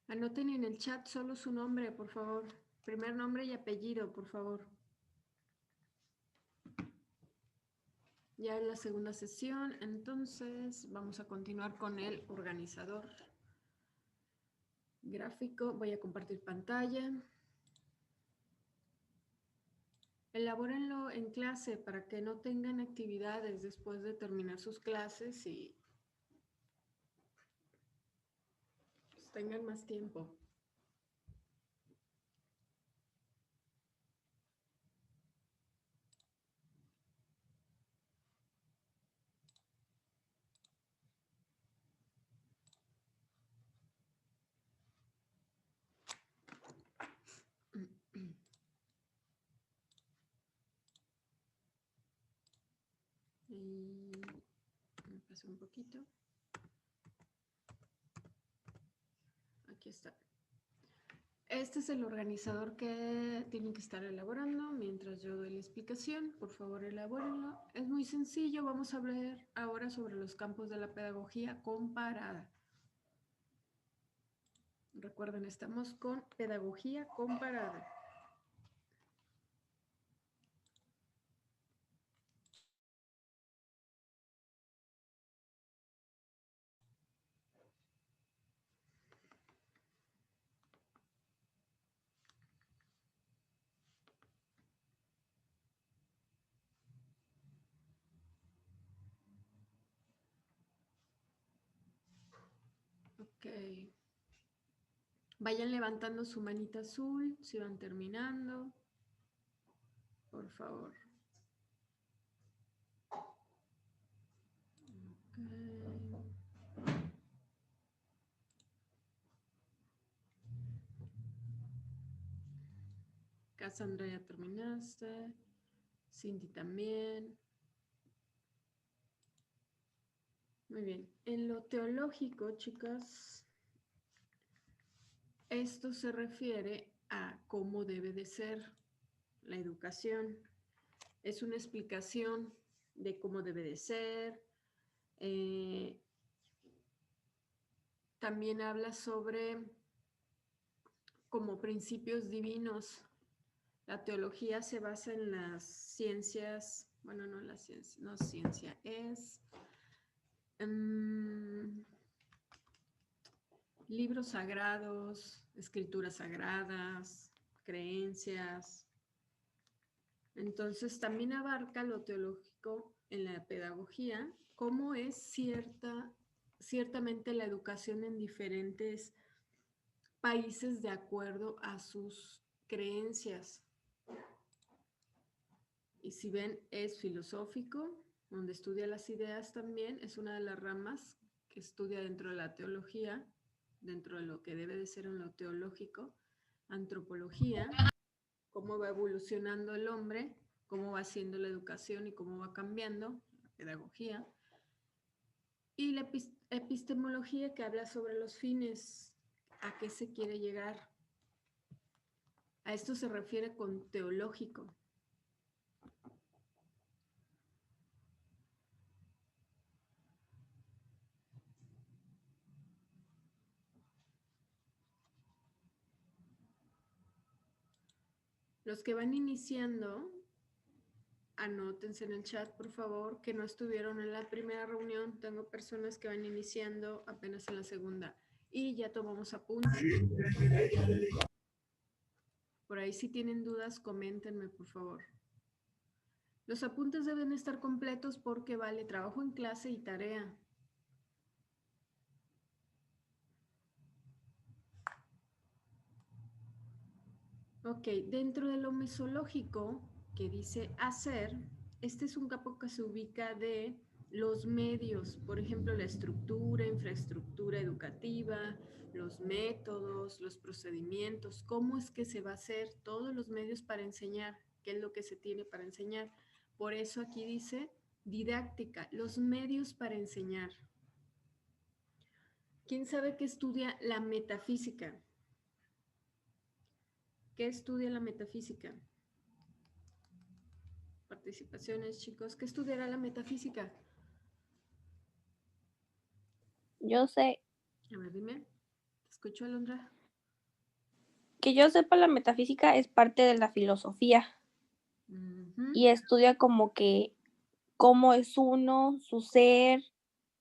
Anoten en el chat solo su nombre, por favor. Primer nombre y apellido, por favor. Ya es la segunda sesión, entonces vamos a continuar con el organizador gráfico. Voy a compartir pantalla. Elabórenlo en clase para que no tengan actividades después de terminar sus clases y pues, tengan más tiempo. Y me pasé un poquito. Aquí está. Este es el organizador que tienen que estar elaborando mientras yo doy la explicación. Por favor, elabórenlo. Es muy sencillo. Vamos a hablar ahora sobre los campos de la pedagogía comparada. Recuerden, estamos con pedagogía comparada. Ok. Vayan levantando su manita azul si van terminando. Por favor. Okay. Cassandra, ya terminaste. Cindy también. Muy bien. En lo teológico, chicas, esto se refiere a cómo debe de ser la educación. Es una explicación de cómo debe de ser. También habla sobre como principios divinos. La teología se basa en las ciencias, bueno, no la ciencia, no ciencia, es libros sagrados, escrituras sagradas, creencias. Entonces también abarca lo teológico en la pedagogía, cómo es ciertamente la educación en diferentes países de acuerdo a sus creencias. Y si ven, es filosófico, donde estudia las ideas también, es una de las ramas que estudia dentro de la teología, dentro de lo que debe de ser en lo teológico, antropología, cómo va evolucionando el hombre, cómo va siendo la educación y cómo va cambiando la pedagogía, y la epistemología que habla sobre los fines, a qué se quiere llegar. A esto se refiere con teológico. Los que van iniciando, anótense en el chat, por favor, que no estuvieron en la primera reunión. Tengo personas que van iniciando apenas en la segunda. Y ya tomamos apuntes. Por ahí si tienen dudas, coméntenme, por favor. Los apuntes deben estar completos porque vale trabajo en clase y tarea. Ok, dentro de lo mesológico que dice hacer, este es un campo que se ubica de los medios, por ejemplo, la estructura, infraestructura educativa, los métodos, los procedimientos, cómo es que se va a hacer, todos los medios para enseñar, qué es lo que se tiene para enseñar. Por eso aquí dice didáctica, los medios para enseñar. ¿Quién sabe qué estudia la metafísica? ¿Qué estudia la metafísica? Participaciones, chicos. ¿Qué estudiará la metafísica? Yo sé. A ver, dime. ¿Te escucho, Alondra? que yo sepa, la metafísica es parte de la filosofía y estudia como que cómo es uno, su ser,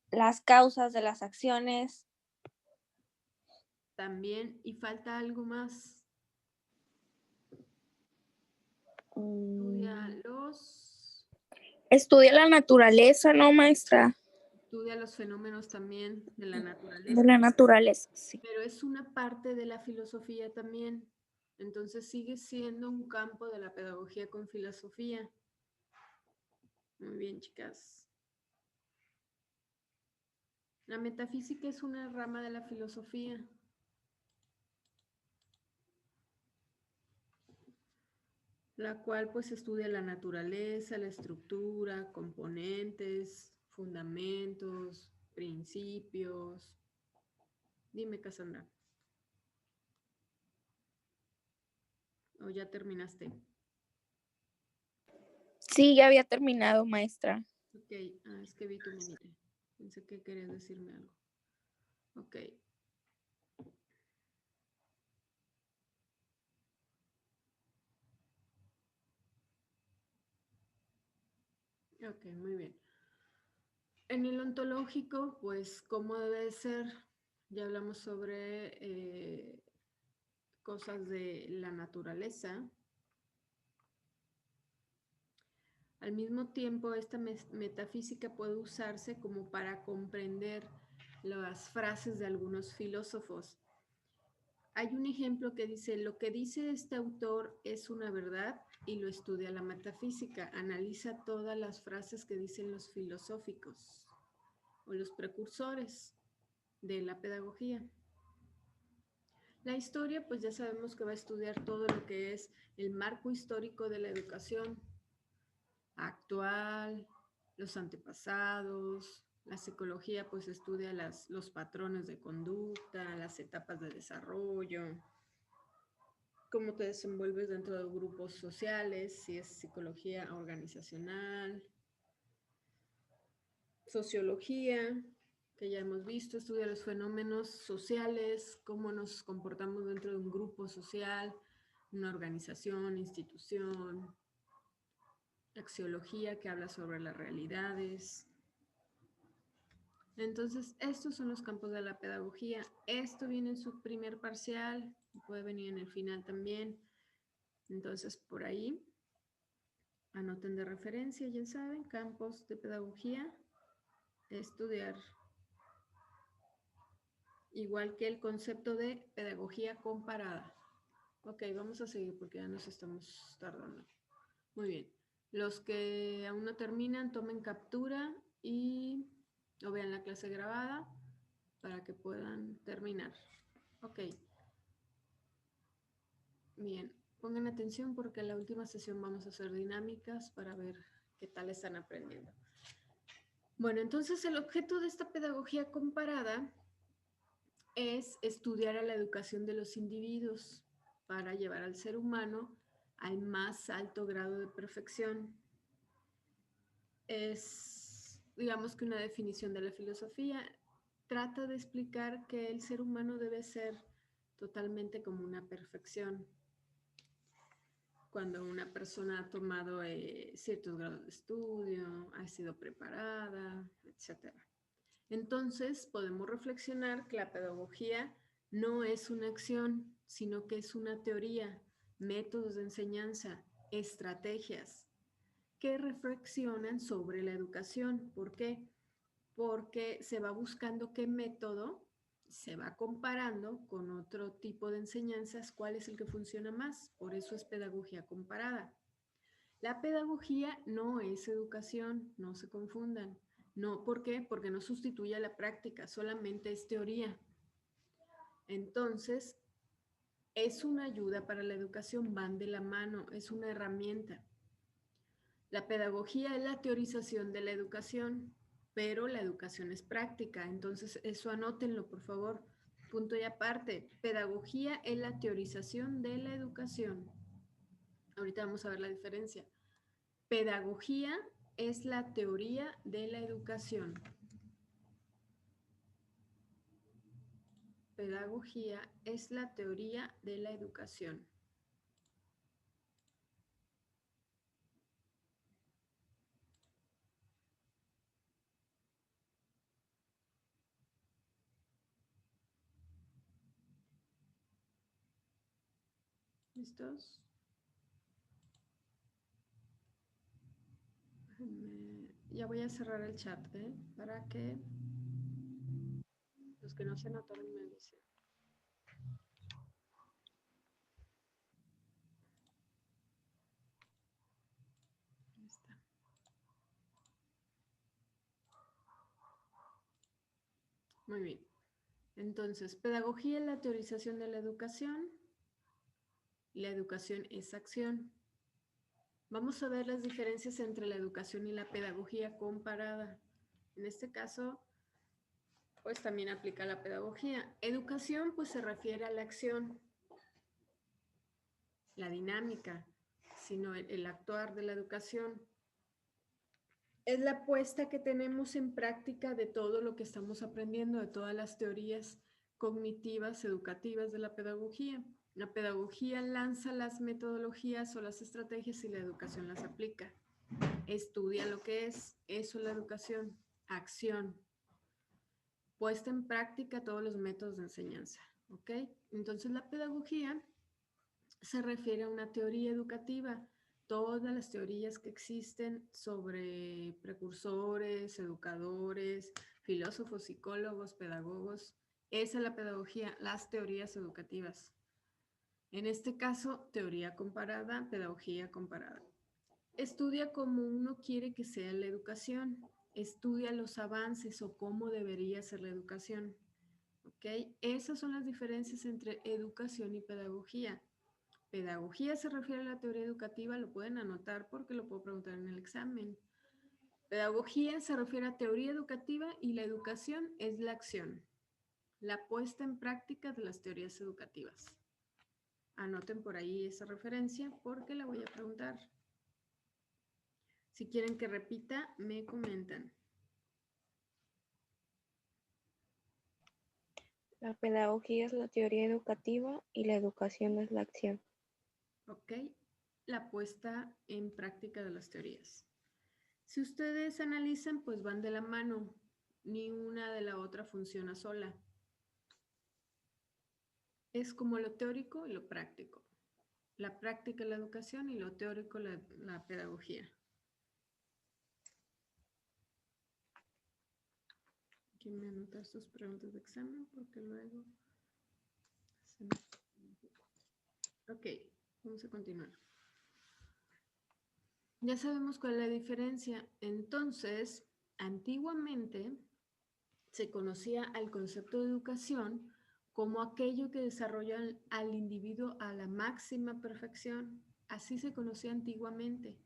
las causas de las acciones. También, y falta algo más. Estudia la naturaleza, ¿no, maestra? Estudia los fenómenos también de la naturaleza. De la naturaleza, sí. Pero es una parte de la filosofía también. Entonces sigue siendo un campo de la pedagogía con filosofía. Muy bien, chicas. La metafísica es una rama de la filosofía. La cual pues estudia la naturaleza, la estructura, componentes, fundamentos, principios. Dime, Cassandra. ¿O ya terminaste? Sí, ya había terminado, maestra. Ok, es que vi tu manita. Pensé que querías decirme algo. Ok. Ok, muy bien. En el ontológico, pues, ¿cómo debe ser? Ya hablamos sobre cosas de la naturaleza. Al mismo tiempo, esta metafísica puede usarse como para comprender las frases de algunos filósofos. Hay un ejemplo que dice, lo que dice este autor es una verdad y lo estudia la metafísica. Analiza todas las frases que dicen los filosóficos o los precursores de la pedagogía. La historia, pues ya sabemos que va a estudiar todo lo que es el marco histórico de la educación actual, los antepasados. La psicología, pues estudia los patrones de conducta, las etapas de desarrollo, cómo te desenvuelves dentro de grupos sociales, si es psicología organizacional. Sociología, que ya hemos visto, estudia los fenómenos sociales, cómo nos comportamos dentro de un grupo social, una organización, institución. Axiología, que habla sobre las realidades. Entonces, estos son los campos de la pedagogía. Esto viene en su primer parcial, puede venir en el final también. Entonces, por ahí, anoten de referencia, ya saben, campos de pedagogía, estudiar. Igual que el concepto de pedagogía comparada. Ok, vamos a seguir porque ya nos estamos tardando. Muy bien. Los que aún no terminan, tomen captura o vean la clase grabada para que puedan terminar. Ok. Bien, pongan atención porque en la última sesión vamos a hacer dinámicas para ver qué tal están aprendiendo. Bueno, entonces el objeto de esta pedagogía comparada es estudiar a la educación de los individuos para llevar al ser humano al más alto grado de perfección. Es, digamos que una definición de la filosofía. Trata de explicar que el ser humano debe ser totalmente como una perfección. Cuando una persona ha tomado ciertos grados de estudio, ha sido preparada, etc. Entonces, podemos reflexionar que la pedagogía no es una acción, sino que es una teoría, métodos de enseñanza, estrategias que reflexionan sobre la educación. ¿Por qué? Porque se va buscando qué método se va comparando con otro tipo de enseñanzas, cuál es el que funciona más. Por eso es pedagogía comparada. La pedagogía no es educación, no se confundan. No, ¿por qué? Porque no sustituye a la práctica, solamente es teoría. Entonces, es una ayuda para la educación, van de la mano, es una herramienta. La pedagogía es la teorización de la educación, pero la educación es práctica, entonces eso anótenlo, por favor. Punto y aparte, pedagogía es la teorización de la educación. Ahorita vamos a ver la diferencia. Pedagogía es la teoría de la educación. pedagogía es la teoría de la educación. ¿Listos? Ya voy a cerrar el chat, para que los que no se anotaron me avisen. Ahí está. Muy bien. Entonces, pedagogía es la teorización de la educación. La educación es acción. Vamos a ver las diferencias entre la educación y la pedagogía comparada. En este caso, pues también aplica la pedagogía. Educación, pues se refiere a la acción, la dinámica, sino el actuar de la educación. Es la puesta que tenemos en práctica de todo lo que estamos aprendiendo, de todas las teorías cognitivas, educativas de la pedagogía. La pedagogía lanza las metodologías o las estrategias y la educación las aplica. Estudia lo que es, eso es la educación, acción, puesta en práctica todos los métodos de enseñanza, ¿ok? Entonces la pedagogía se refiere a una teoría educativa, todas las teorías que existen sobre precursores, educadores, filósofos, psicólogos, pedagogos, esa es la pedagogía, las teorías educativas. En este caso, teoría comparada, pedagogía comparada. Estudia cómo uno quiere que sea la educación, estudia los avances o cómo debería ser la educación. ¿Ok? Esas son las diferencias entre educación y pedagogía. Pedagogía se refiere a la teoría educativa, lo pueden anotar porque lo puedo preguntar en el examen. Pedagogía se refiere a teoría educativa y la educación es la acción, la puesta en práctica de las teorías educativas. Anoten por ahí esa referencia porque la voy a preguntar. Si quieren que repita, me comentan. La pedagogía es la teoría educativa y la educación es la acción. Ok, la puesta en práctica de las teorías. Si ustedes analizan, pues van de la mano. Ni una de la otra funciona sola. Es como lo teórico y lo práctico. La práctica es la educación y lo teórico la pedagogía. ¿Quién me anota sus preguntas de examen? Porque luego... Ok, vamos a continuar. Ya sabemos cuál es la diferencia. Entonces, antiguamente se conocía al concepto de educación como aquello que desarrolla al individuo a la máxima perfección. Así se conocía antiguamente.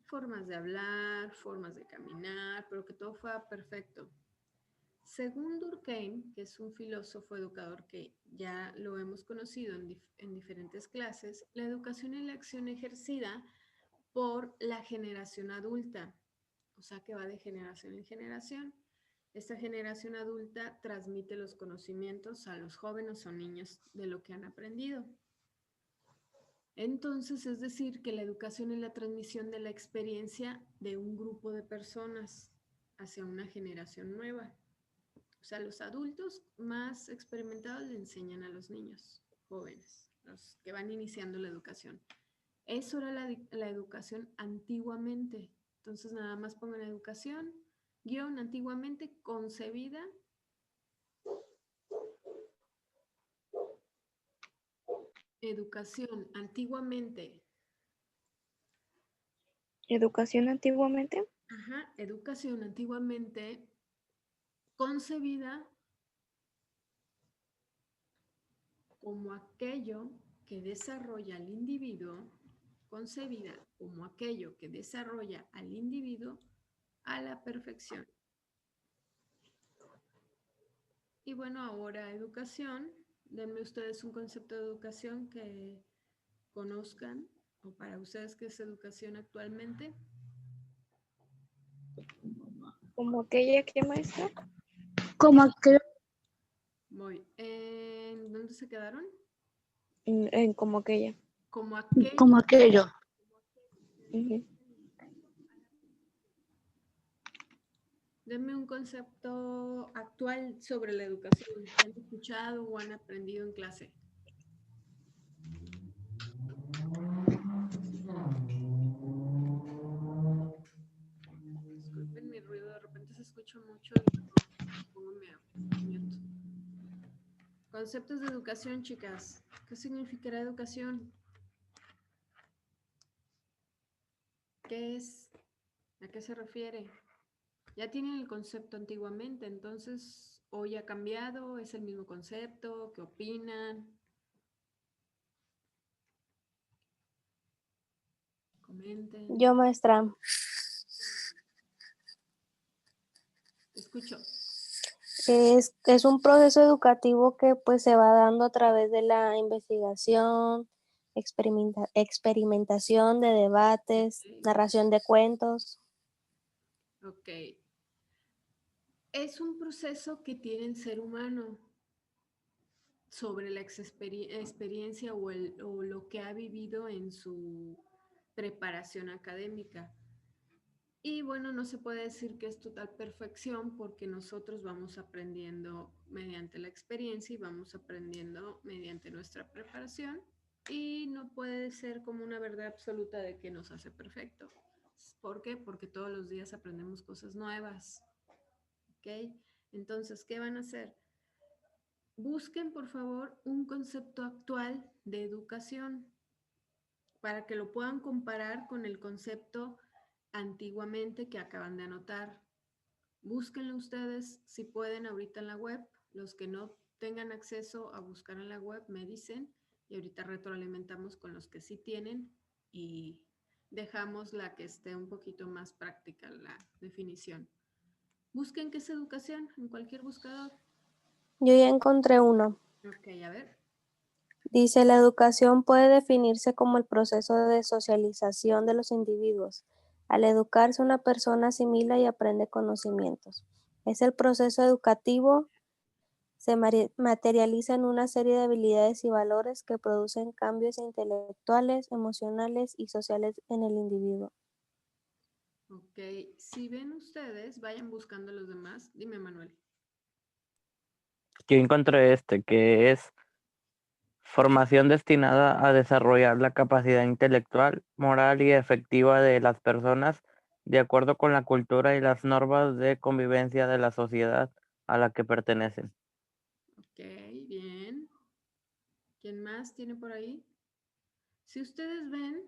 Formas de hablar, formas de caminar, pero que todo fuera perfecto. Según Durkheim, que es un filósofo educador que ya lo hemos conocido en diferentes clases, la educación es la acción ejercida por la generación adulta, o sea que va de generación en generación. Esta generación adulta transmite los conocimientos a los jóvenes o niños de lo que han aprendido. Entonces, es decir, que la educación es la transmisión de la experiencia de un grupo de personas hacia una generación nueva. O sea, los adultos más experimentados le enseñan a los niños jóvenes, los que van iniciando la educación. Eso era la educación antiguamente. Entonces, nada más pongan educación, guión antiguamente concebida. Educación antiguamente. ¿Educación antiguamente? Ajá, educación antiguamente concebida como aquello que desarrolla al individuo, concebida como aquello que desarrolla al individuo a la perfección. Y bueno, ahora educación, denme ustedes un concepto de educación que conozcan, o para ustedes qué es educación actualmente. ¿Como aquella que, maestra? Como aquella. Voy. ¿Dónde se quedaron? En como aquella. Como aquello. Como aquello. Denme un concepto actual sobre la educación que han escuchado o han aprendido en clase. Disculpen mi ruido, de repente se escucha mucho y pongo mi mute. Conceptos de educación, chicas. ¿Qué significará educación? ¿Qué es? ¿A qué se refiere? Ya tienen el concepto antiguamente, entonces hoy ha cambiado, es el mismo concepto, ¿qué opinan? Comenten. Yo, maestra. Escucho. Es un proceso educativo que pues se va dando a través de la investigación, experimentación de debates, narración de cuentos. Ok. Es un proceso que tiene el ser humano sobre la experiencia o lo que ha vivido en su preparación académica. Y bueno, no se puede decir que es total perfección porque nosotros vamos aprendiendo mediante la experiencia y vamos aprendiendo mediante nuestra preparación y no puede ser como una verdad absoluta de que nos hace perfecto. ¿Por qué? Porque todos los días aprendemos cosas nuevas. ¿Ok? Entonces, ¿qué van a hacer? Busquen, por favor, un concepto actual de educación para que lo puedan comparar con el concepto antiguamente que acaban de anotar. Búsquenlo ustedes si pueden ahorita en la web. Los que no tengan acceso a buscar en la web me dicen y ahorita retroalimentamos con los que sí tienen y dejamos la que esté un poquito más práctica la definición. Busquen qué es educación en cualquier buscador. Yo ya encontré uno. Ok, a ver. Dice, la educación puede definirse como el proceso de socialización de los individuos. Al educarse, una persona asimila y aprende conocimientos. Es el proceso educativo, se materializa en una serie de habilidades y valores que producen cambios intelectuales, emocionales y sociales en el individuo. Ok, si ven ustedes, vayan buscando los demás. Dime, Manuel. Yo encontré que es formación destinada a desarrollar la capacidad intelectual, moral y efectiva de las personas de acuerdo con la cultura y las normas de convivencia de la sociedad a la que pertenecen. Ok, bien. ¿Quién más tiene por ahí? Si ustedes ven,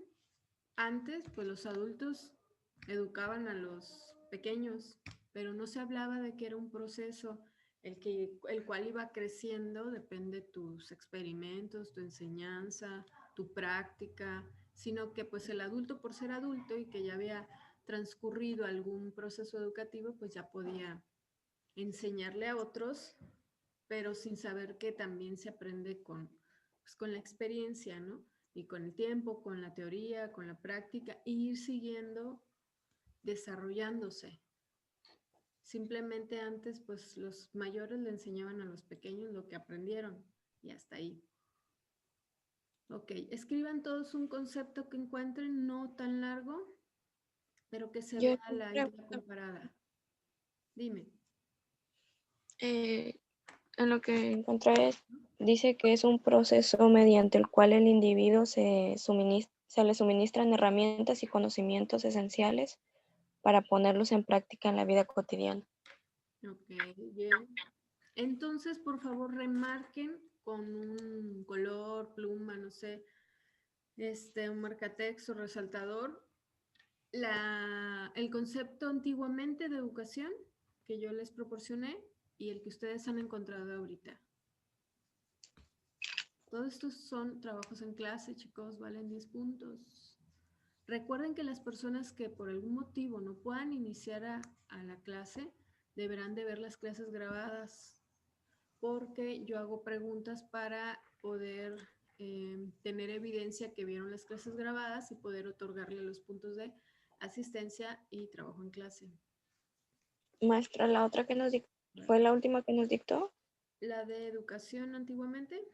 antes, pues los adultos educaban a los pequeños, pero no se hablaba de que era un proceso el cual iba creciendo, depende de tus experimentos, tu enseñanza, tu práctica, sino que pues el adulto por ser adulto y que ya había transcurrido algún proceso educativo, pues ya podía enseñarle a otros, pero sin saber que también se aprende pues, con la experiencia, ¿no? Y con el tiempo, con la teoría, con la práctica, e ir siguiendo, desarrollándose. Simplemente antes, pues los mayores le enseñaban a los pequeños lo que aprendieron y hasta ahí. Ok, escriban todos un concepto que encuentren no tan largo, pero que se vea la idea comparada. Dime. En lo que encontré dice que es un proceso mediante el cual el individuo se le suministran herramientas y conocimientos esenciales para ponerlos en práctica en la vida cotidiana. Ok, bien. Entonces, por favor, remarquen con un color, pluma, no sé, un marcatexto, resaltador, el concepto antiguamente de educación que yo les proporcioné y el que ustedes han encontrado ahorita. Todos estos son trabajos en clase, chicos, valen 10 puntos. Recuerden que las personas que por algún motivo no puedan iniciar a la clase, deberán de ver las clases grabadas, porque yo hago preguntas para poder tener evidencia que vieron las clases grabadas y poder otorgarle los puntos de asistencia y trabajo en clase. Maestra, la otra que nos dictó, ¿fue la última que nos dictó? La de educación antiguamente.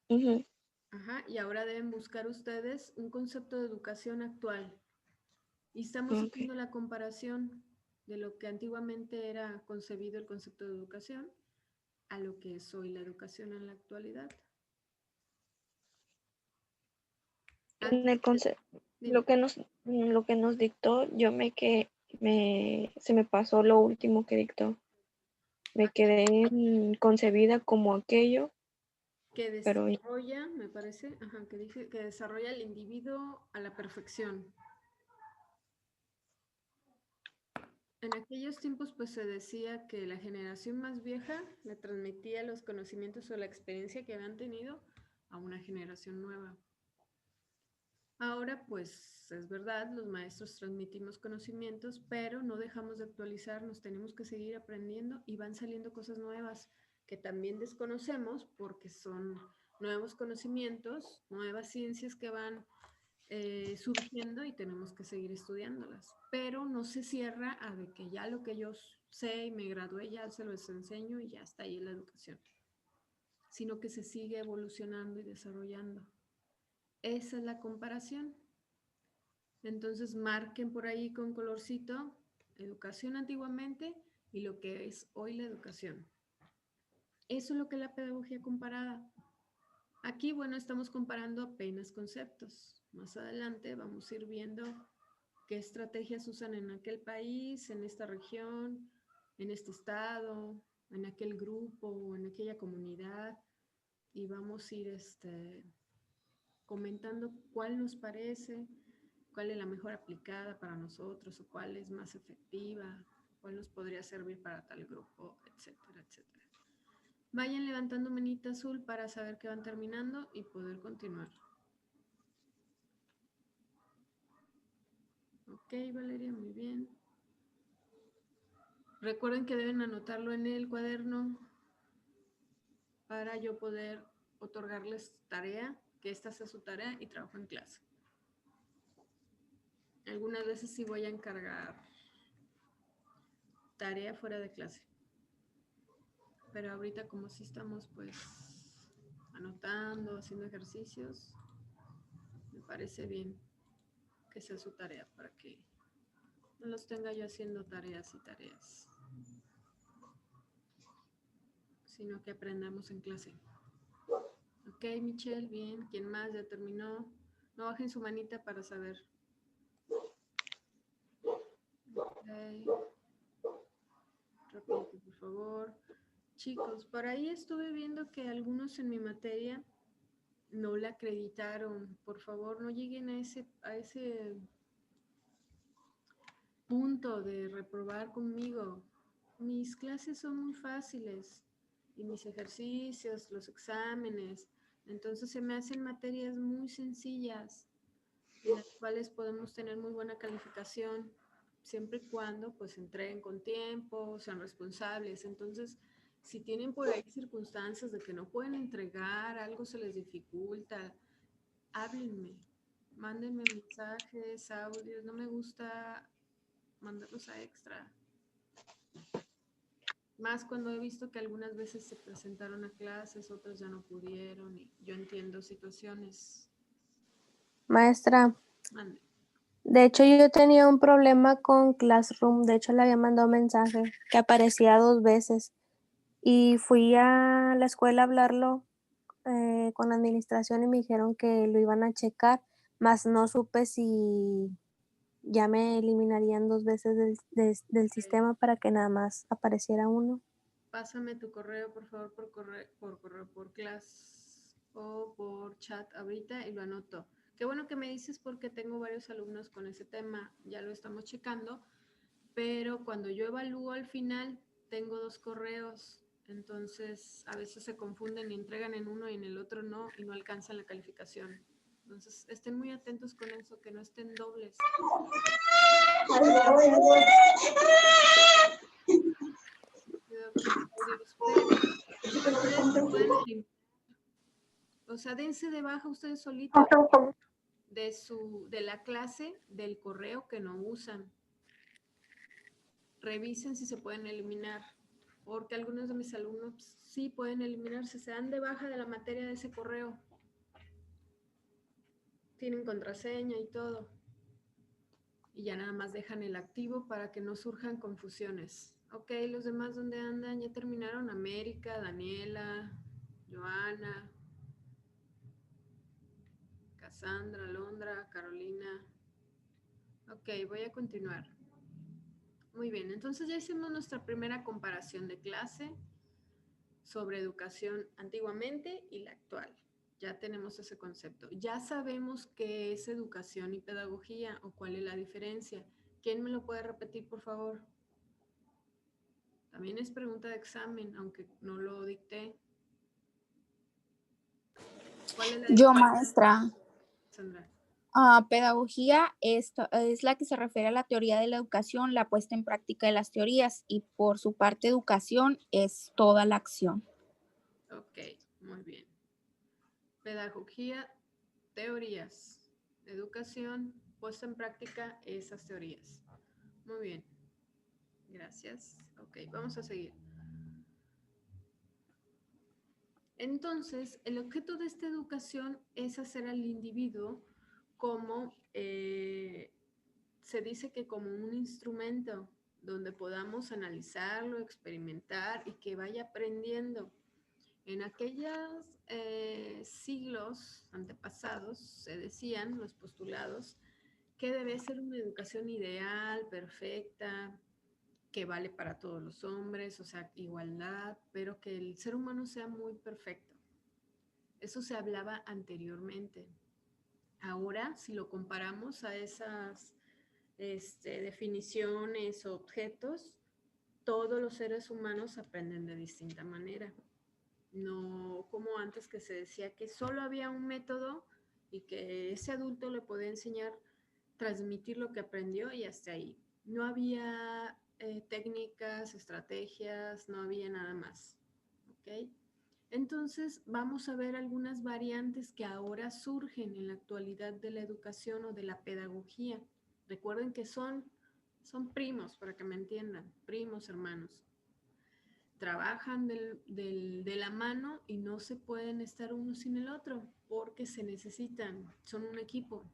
Ujú. Ajá, y ahora deben buscar ustedes un concepto de educación actual. Y estamos Ok. haciendo la comparación de lo que antiguamente era concebido el concepto de educación a lo que es hoy la educación en la actualidad. En el Dime. lo que nos dictó, se me pasó lo último que dictó. Me quedé concebida como aquello, Que pero desarrolla, me parece, ajá, que dice que desarrolla el individuo a la perfección. En aquellos tiempos pues se decía que la generación más vieja le transmitía los conocimientos o la experiencia que habían tenido a una generación nueva. Ahora pues es verdad, los maestros transmitimos conocimientos, pero no dejamos de actualizarnos, tenemos que seguir aprendiendo y van saliendo cosas nuevas que también desconocemos porque son nuevos conocimientos, nuevas ciencias que van surgiendo y tenemos que seguir estudiándolas. Pero no se cierra a de que ya lo que yo sé y me gradué ya se los enseño y ya está ahí la educación, sino que se sigue evolucionando y desarrollando. Esa es la comparación. Entonces marquen por ahí con colorcito educación antiguamente y lo que es hoy la educación. Eso es lo que es la pedagogía comparada. Aquí, bueno, estamos comparando apenas conceptos. Más adelante vamos a ir viendo qué estrategias usan en aquel país, en esta región, en este estado, en aquel grupo, en aquella comunidad, y vamos a ir comentando cuál nos parece, cuál es la mejor aplicada para nosotros o cuál es más efectiva, cuál nos podría servir para tal grupo, etcétera, etcétera. Vayan levantando manita azul para saber que van terminando y poder continuar. Ok, Valeria, muy bien. Recuerden que deben anotarlo en el cuaderno para yo poder otorgarles tarea, que esta sea su tarea y trabajo en clase. Algunas veces sí voy a encargar tarea fuera de clase. Pero ahorita como sí estamos pues anotando, haciendo ejercicios, me parece bien que sea su tarea para que no los tenga yo haciendo tareas y tareas, sino que aprendamos en clase. Ok, Michelle, bien. ¿Quién más? ¿Ya terminó? No bajen su manita para saber. Okay. Rapidito, por favor. Chicos, por ahí estuve viendo que algunos en mi materia no la acreditaron. Por favor, no lleguen a ese punto de reprobar conmigo. Mis clases son muy fáciles y mis ejercicios, los exámenes. Entonces se me hacen materias muy sencillas en las cuales podemos tener muy buena calificación siempre y cuando pues entreguen con tiempo, sean responsables. Entonces, si tienen por ahí circunstancias de que no pueden entregar, algo se les dificulta, háblenme, mándenme mensajes, audios, no me gusta mandarlos a extra. Más cuando he visto que algunas veces se presentaron a clases, otras ya no pudieron y yo entiendo situaciones. maestra, Mande. de hecho yo tenía un problema con Classroom, de hecho le había mandado mensaje que aparecía 2 veces y fui a la escuela a hablarlo con la administración y me dijeron que lo iban a checar, mas no supe si ya me eliminarían 2 veces del sistema para que nada más apareciera uno. Pásame tu correo, por favor, por class o por chat ahorita y lo anoto. Qué bueno que me dices porque tengo varios alumnos con ese tema, ya lo estamos checando, pero cuando yo evalúo al final tengo 2 correos, entonces a veces se confunden y entregan en uno y en el otro no y no alcanzan la calificación. Entonces estén muy atentos con eso, que no estén dobles. Cuidado con los audios, pero ustedes se pueden eliminar. O sea, dense de baja ustedes solitos de la clase del correo que no usan. Revisen si se pueden eliminar porque algunos de mis alumnos sí pueden eliminarse, se dan de baja de la materia de ese correo. Tienen contraseña y todo. Y ya nada más dejan el activo para que no surjan confusiones. Ok, los demás, ¿dónde andan? Ya terminaron. América, Daniela, Joana, Cassandra, Londra, Carolina. Ok, voy a continuar. Muy bien, entonces ya hicimos nuestra primera comparación de clase sobre educación antiguamente y la actual. Ya tenemos ese concepto. Ya sabemos qué es educación y pedagogía o cuál es la diferencia. ¿Quién me lo puede repetir, por favor? También es pregunta de examen, aunque no lo dicté. ¿Cuál es la Yo, diferencia, maestra. Sandra? Pedagogía es la que se refiere a la teoría de la educación, la puesta en práctica de las teorías, y por su parte educación es toda la acción. Ok, muy bien. Pedagogía, teorías. Educación, puesta en práctica esas teorías. Muy bien. Gracias. Ok, vamos a seguir. Entonces, el objeto de esta educación es hacer al individuo como, se dice que como un instrumento donde podamos analizarlo, experimentar y que vaya aprendiendo. En aquellos siglos antepasados se decían los postulados que debe ser una educación ideal, perfecta, que vale para todos los hombres, o sea, igualdad, pero que el ser humano sea muy perfecto. Eso se hablaba anteriormente. Ahora, si lo comparamos a esas definiciones o objetos, todos los seres humanos aprenden de distinta manera. No como antes que se decía que solo había un método y que ese adulto le podía enseñar, transmitir lo que aprendió y hasta ahí. No había técnicas, estrategias, no había nada más. ¿Ok? Entonces vamos a ver algunas variantes que ahora surgen en la actualidad de la educación o de la pedagogía. Recuerden que son primos, para que me entiendan, primos, hermanos. Trabajan de la mano y no se pueden estar uno sin el otro porque se necesitan, son un equipo.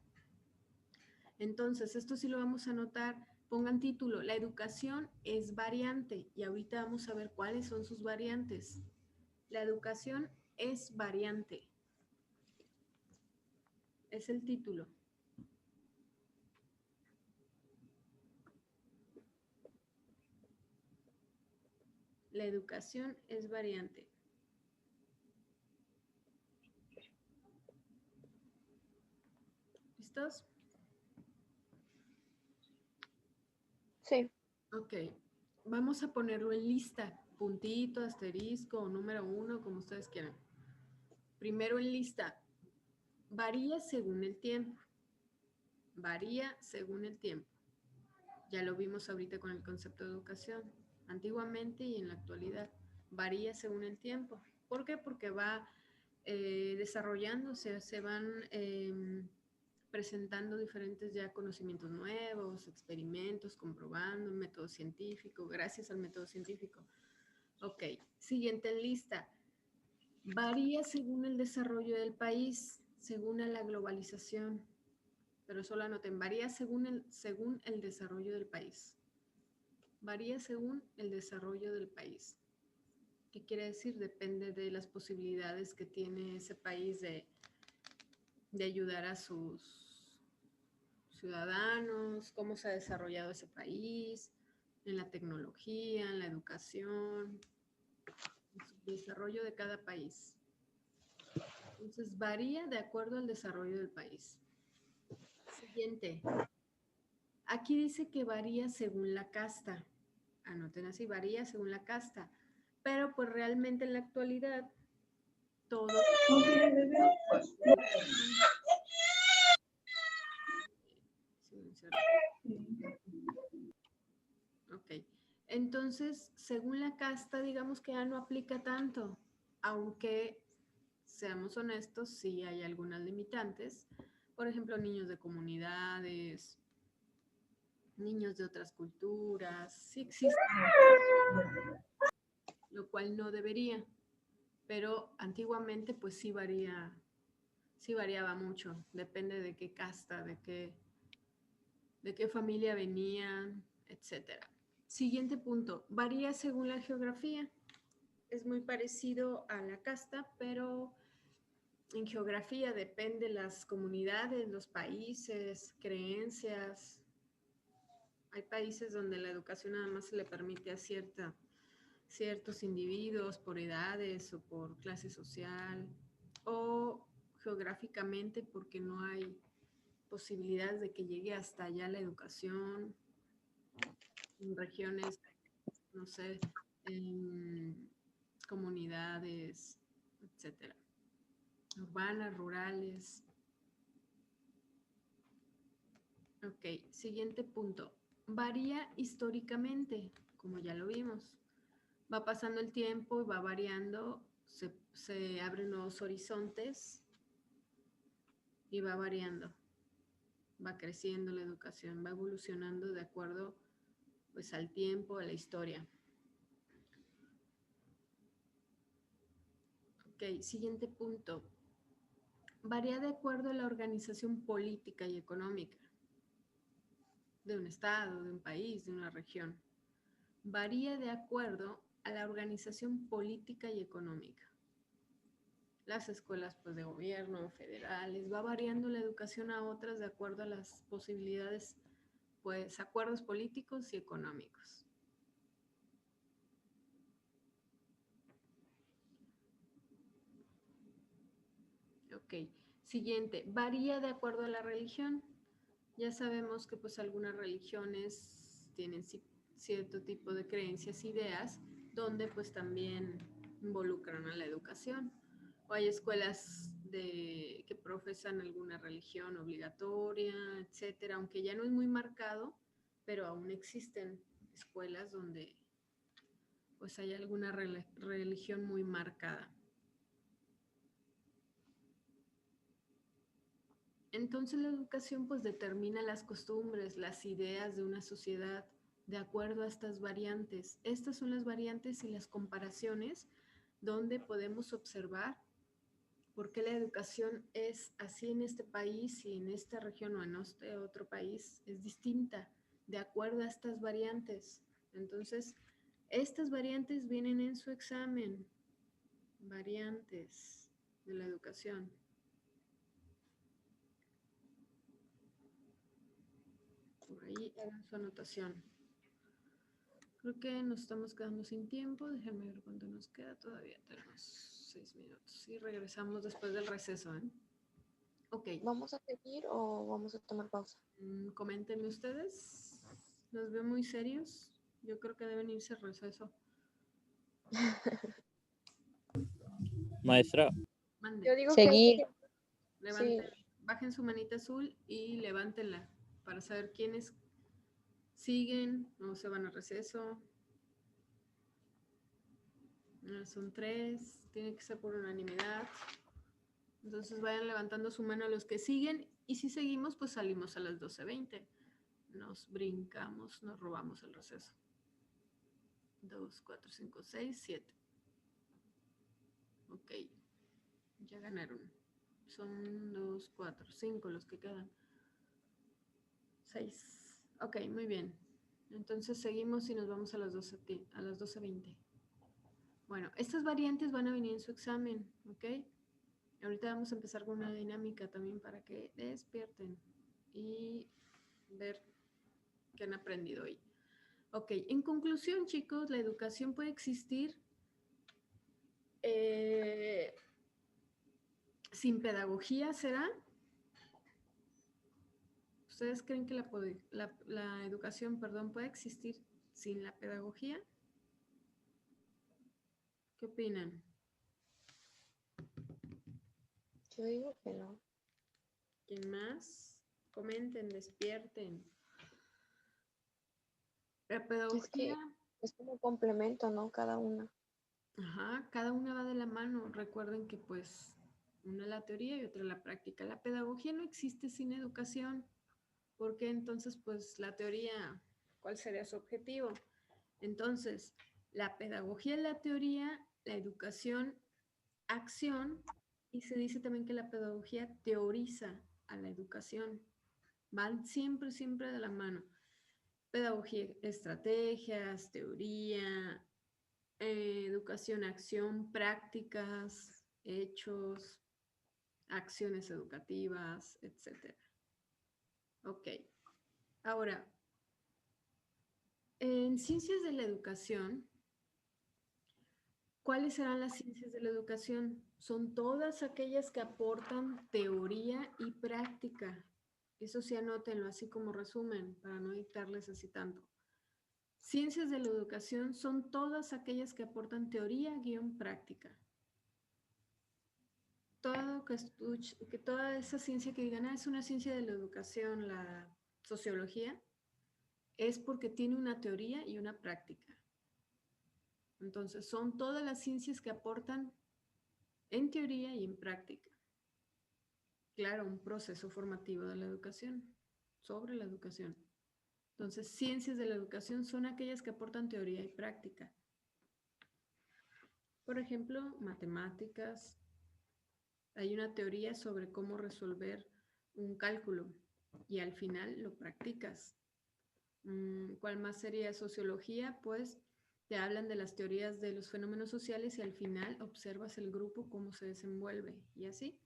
Entonces, esto sí lo vamos a anotar. Pongan título, la educación es variante y ahorita vamos a ver cuáles son sus variantes. La educación es variante. Es el título. La educación es variante. ¿Listos? Sí. Ok. Vamos a ponerlo en lista. Puntito, asterisco o número 1, como ustedes quieran. Primero en lista. Varía según el tiempo. Varía según el tiempo. Ya lo vimos ahorita con el concepto de educación. Antiguamente y en la actualidad. Varía según el tiempo. ¿Por qué? Porque va desarrollándose, se van presentando diferentes ya conocimientos nuevos, experimentos, comprobando, un método científico, gracias al método científico. Ok, siguiente en lista. Varía según el desarrollo del país, según la globalización, pero solo anoten, varía según el desarrollo del país. Varía según el desarrollo del país. ¿Qué quiere decir? Depende de las posibilidades que tiene ese país de ayudar a sus ciudadanos, cómo se ha desarrollado ese país, en la tecnología, en la educación, el desarrollo de cada país. Entonces varía de acuerdo al desarrollo del país. Siguiente. Aquí dice que varía según la casta. Anoten así, varía según la casta. Pero pues realmente en la actualidad todo... Ok. Entonces, según la casta, digamos que ya no aplica tanto, aunque seamos honestos, sí hay algunas limitantes. Por ejemplo, niños de comunidades, niños de otras culturas, sí existen. lo cual no debería, pero antiguamente pues sí variaba mucho, depende de qué casta, de qué familia venían, etcétera. Siguiente punto, varía según la geografía. Es muy parecido a la casta, pero en geografía depende las comunidades, los países, creencias. Hay países donde la educación nada más se le permite a ciertos individuos por edades o por clase social o geográficamente porque no hay posibilidades de que llegue hasta allá la educación en regiones, no sé, en comunidades, etcétera, urbanas, rurales. Ok, siguiente punto. Varía históricamente, como ya lo vimos. Va pasando el tiempo y va variando, se abren nuevos horizontes y va variando. Va creciendo la educación, va evolucionando de acuerdo pues al tiempo, a la historia. Ok, siguiente punto. Varía de acuerdo a la organización política y económica de un estado, de un país, de una región. Varía de acuerdo a la organización política y económica. Las escuelas pues, de gobierno, federales, va variando la educación a otras de acuerdo a las posibilidades, pues acuerdos políticos y económicos. Ok, siguiente, varía de acuerdo a la religión. Ya sabemos que pues algunas religiones tienen cierto tipo de creencias, ideas, donde pues también involucran a la educación. O hay escuelas que profesan alguna religión obligatoria, etcétera, aunque ya no es muy marcado, pero aún existen escuelas donde pues hay alguna religión muy marcada. Entonces la educación pues determina las costumbres, las ideas de una sociedad de acuerdo a estas variantes. Estas son las variantes y las comparaciones donde podemos observar por qué la educación es así en este país y en esta región o en este otro país es distinta de acuerdo a estas variantes. Entonces, estas variantes vienen en su examen, variantes de la educación. Por ahí hagan su anotación. Creo que nos estamos quedando sin tiempo. Déjenme ver cuánto nos queda. Todavía tenemos 6 minutos. Y regresamos después del receso, ¿eh? Ok. ¿Vamos a seguir o vamos a tomar pausa? Coméntenme ustedes. Los veo muy serios. Yo creo que deben irse al receso. Maestra. Mande. Yo digo Seguir. que Levanten, sí. bajen su manita azul y levántenla para saber quiénes siguen o se van a receso. Son 3, tiene que ser por unanimidad. Entonces vayan levantando su mano a los que siguen y si seguimos, pues salimos a las 12:20. Nos brincamos, nos robamos el receso. 2, 4, 5, 6, 7. Ok, ya ganaron. Son 2, 4, 5 los que quedan. 6. Ok, muy bien. Entonces seguimos y nos vamos a las 12:20. Bueno, estas variantes van a venir en su examen, ¿ok? Ahorita vamos a empezar con una dinámica también para que despierten y ver qué han aprendido hoy. Ok, en conclusión, chicos, la educación puede existir sin pedagogía, ¿será? ¿Ustedes creen que la educación, puede existir sin la pedagogía? ¿Qué opinan? Yo digo que no. ¿Quién más? Comenten, despierten. La pedagogía... Es como complemento, ¿no? Cada una. Ajá, cada una va de la mano. Recuerden que pues una la teoría y otra la práctica. La pedagogía no existe sin educación, porque entonces pues la teoría, ¿cuál sería su objetivo? Entonces, La pedagogía es la teoría, la educación, acción, y se dice también que la pedagogía teoriza a la educación. Van siempre, siempre de la mano. Pedagogía, estrategias, teoría, educación, acción, prácticas, hechos, acciones educativas, etc. Ok. Ahora, en ciencias de la educación, ¿cuáles serán las ciencias de la educación? Son todas aquellas que aportan teoría y práctica. Eso sí, anótenlo así como resumen, para no dictarles así tanto. Ciencias de la educación son todas aquellas que aportan teoría guión práctica. Todo que toda esa ciencia que digan, es una ciencia de la educación, la sociología, es porque tiene una teoría y una práctica. Entonces, son todas las ciencias que aportan en teoría y en práctica. Claro, un proceso formativo de la educación, sobre la educación. Entonces, ciencias de la educación son aquellas que aportan teoría y práctica. Por ejemplo, matemáticas. Hay una teoría sobre cómo resolver un cálculo y al final lo practicas. ¿Cuál más sería sociología? Pues te hablan de las teorías de los fenómenos sociales y al final observas el grupo, cómo se desenvuelve y así.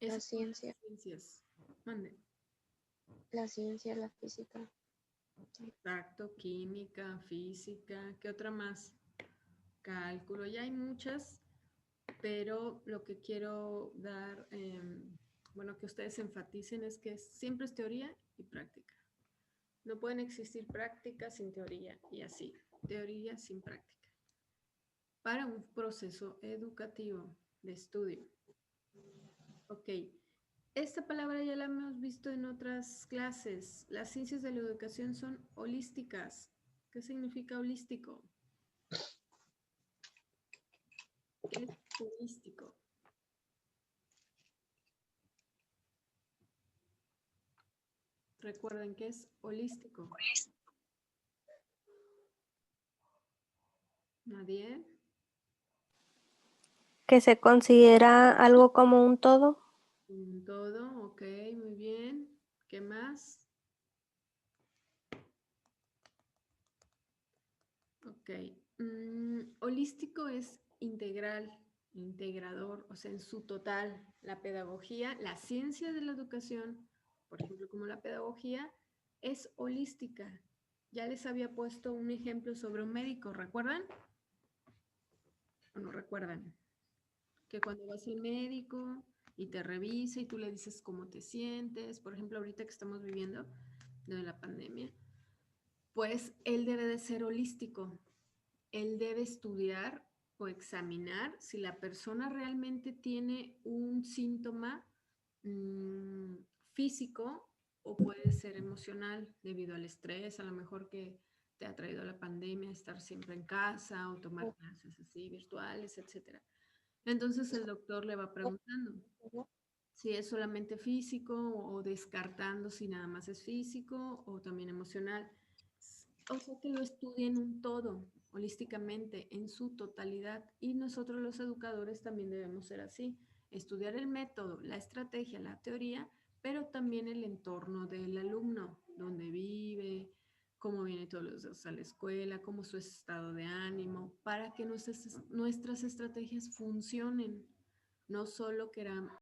La Esas son las ciencia, ciencias. Mande. la ciencia, la física. Exacto, química, física, ¿qué otra más? Cálculo, ya hay muchas, pero lo que quiero dar, bueno, que ustedes enfaticen es que siempre es teoría y práctica. No pueden existir prácticas sin teoría y así, teoría sin práctica. Para un proceso educativo de estudio. Ok, esta palabra ya la hemos visto en otras clases. Las ciencias de la educación son holísticas. ¿Qué significa holístico? ¿Qué es holístico? Recuerden que es holístico. ¿Nadie? Que se considera algo como un todo. Un todo, ok, muy bien. ¿Qué más? Ok. Holístico es integral, integrador, o sea, en su total. La pedagogía, la ciencia de la educación, por ejemplo, como la pedagogía, es holística. Ya les había puesto un ejemplo sobre un médico, ¿recuerdan? ¿O no recuerdan? Que cuando vas al médico y te revisa y tú le dices cómo te sientes, por ejemplo, ahorita que estamos viviendo de la pandemia, pues él debe de ser holístico. Él debe estudiar o examinar si la persona realmente tiene un síntoma físico o puede ser emocional debido al estrés, a lo mejor que te ha traído la pandemia, estar siempre en casa o tomar clases así virtuales, etc. Entonces el doctor le va preguntando si es solamente físico o descartando si nada más es físico o también emocional. O sea que lo estudien un todo, holísticamente, en su totalidad. Y nosotros los educadores también debemos ser así, estudiar el método, la estrategia, la teoría, pero también el entorno del alumno, donde vive, cómo viene todos los días a la escuela, cómo es su estado de ánimo, para que nuestras estrategias funcionen, no solo queramos